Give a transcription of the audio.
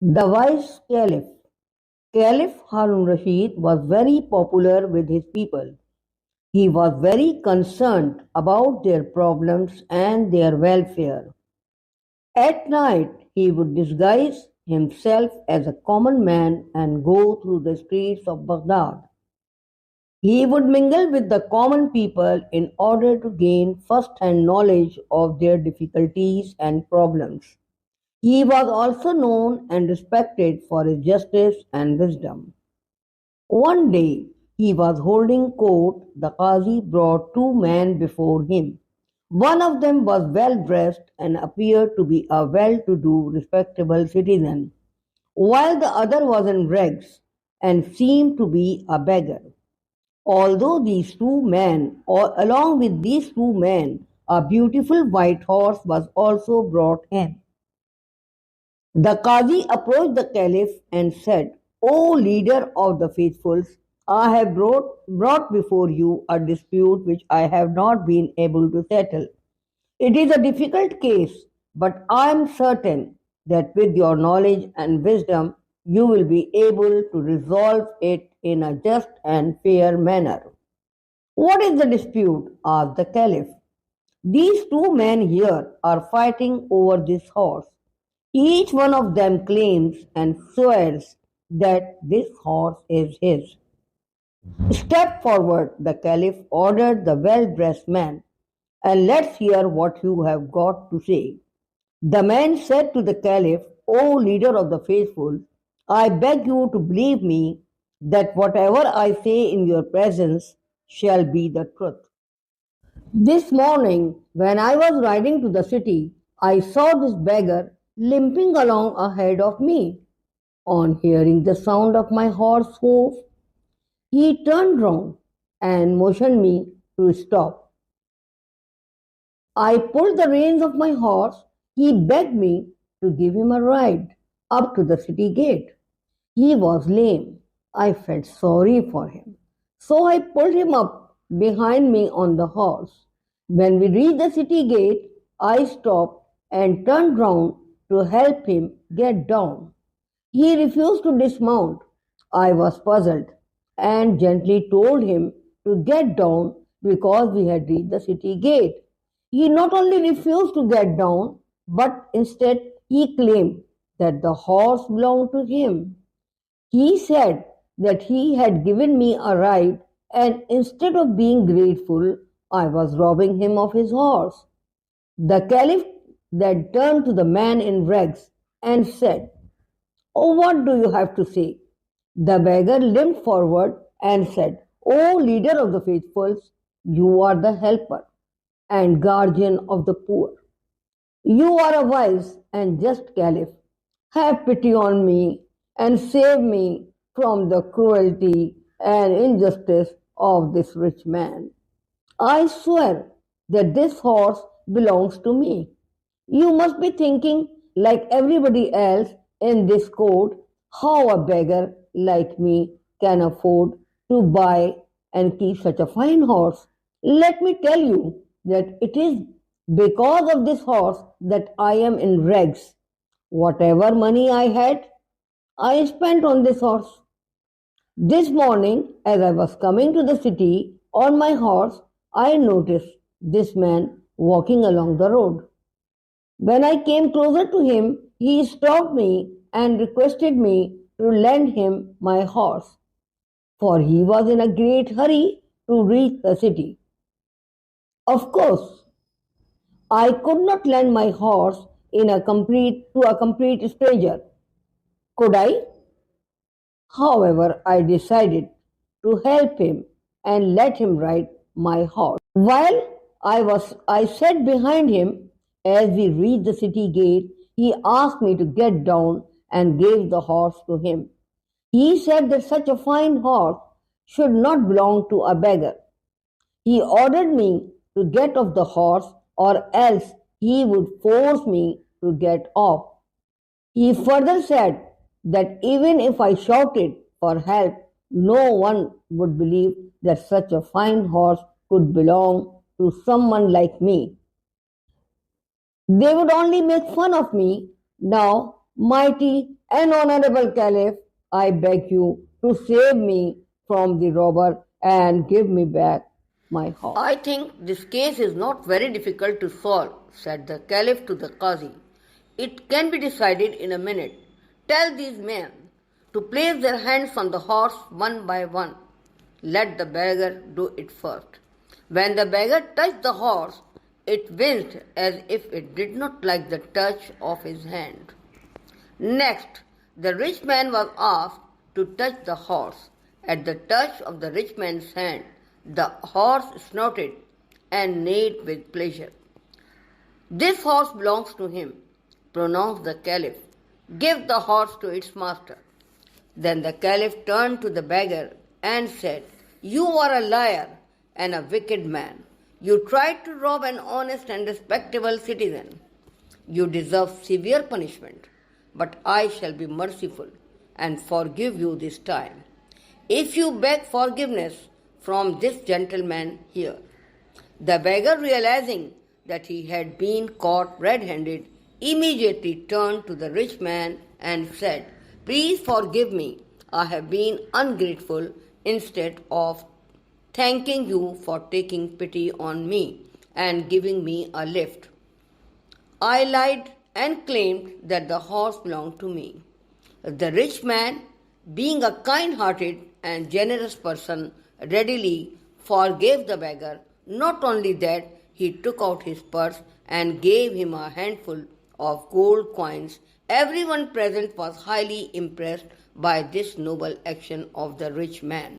The Wise Caliph. Caliph Harun Rashid was very popular with his people. He was very concerned about their problems and their welfare. At night, he would disguise himself as a common man and go through the streets of Baghdad. He would mingle with the common people in order to gain first-hand knowledge of their difficulties and problems. He was also known and respected for his justice and wisdom. One day he was holding court. The Qazi brought two men before him. One of them was well dressed and appeared to be a well to do, respectable citizen, while the other was in rags and seemed to be a beggar. Although these two men, or along with these two men, a beautiful white horse was also brought in. The Qazi approached the Caliph and said, O leader of the faithfuls, I have brought before you a dispute which I have not been able to settle. It is a difficult case, but I am certain that with your knowledge and wisdom, you will be able to resolve it in a just and fair manner. What is the dispute? Asked the Caliph. These two men here are fighting over this horse. Each one of them claims and swears that this horse is his. Step forward, the Caliph ordered the well-dressed man, and let's hear what you have got to say. The man said to the Caliph, O leader of the faithful, I beg you to believe me that whatever I say in your presence shall be the truth. This morning, when I was riding to the city, I saw this beggar limping along ahead of me. On hearing the sound of my horse's hoof, he turned round and motioned me to stop. I pulled the reins of my horse. He begged me to give him a ride up to the city gate. He was lame. I felt sorry for him. So I pulled him up behind me on the horse. When we reached the city gate, I stopped and turned round to help him get down. He refused to dismount. I was puzzled and gently told him to get down because we had reached the city gate. He not only refused to get down, but instead he claimed that the horse belonged to him. He said that he had given me a ride, and instead of being grateful, I was robbing him of his horse. The Caliph then turned to the man in rags and said, Oh, what do you have to say? The beggar limped forward and said, O leader of the faithfuls, you are the helper and guardian of the poor. You are a wise and just Caliph. Have pity on me and save me from the cruelty and injustice of this rich man. I swear that this horse belongs to me. You must be thinking, like everybody else in this court, how a beggar like me can afford to buy and keep such a fine horse. Let me tell you that it is because of this horse that I am in rags. Whatever money I had, I spent on this horse. This morning, as I was coming to the city on my horse, I noticed this man walking along the road. When I came closer to him, he stopped me and requested me to lend him my horse, for he was in a great hurry to reach the city. Of course, I could not lend my horse to a complete stranger, could I? However, I decided to help him and let him ride my horse. While I sat behind him as we reached the city gate, he asked me to get down and gave the horse to him. He said that such a fine horse should not belong to a beggar. He ordered me to get off the horse or else he would force me to get off. He further said that even if I shouted for help, no one would believe that such a fine horse could belong to someone like me. They would only make fun of me. Now, mighty And honorable Caliph, I beg you to save me from the robber and give me back my horse. I think this case is not very difficult to solve, said the Caliph to the Qazi. It can be decided in a minute. Tell these men to place their hands on the horse one by one. Let the beggar do it first. When the beggar touched the horse, it winced as if it did not like the touch of his hand. Next, the rich man was asked to touch the horse. At the touch of the rich man's hand, the horse snorted and neighed with pleasure. This horse belongs to him, pronounced the Caliph. Give the horse to its master. Then the Caliph turned to the beggar and said, You are a liar and a wicked man. You tried to rob an honest and respectable citizen. You deserve severe punishment, but I shall be merciful and forgive you this time, if you beg forgiveness from this gentleman here. The beggar, realizing that he had been caught red-handed, immediately turned to the rich man and said, Please forgive me. I have been ungrateful. Instead of thanking you for taking pity on me and giving me a lift, I lied and claimed that the horse belonged to me. The rich man, being a kind-hearted and generous person, readily forgave the beggar. Not only that, he took out his purse and gave him a handful of gold coins. Everyone present was highly impressed by this noble action of the rich man.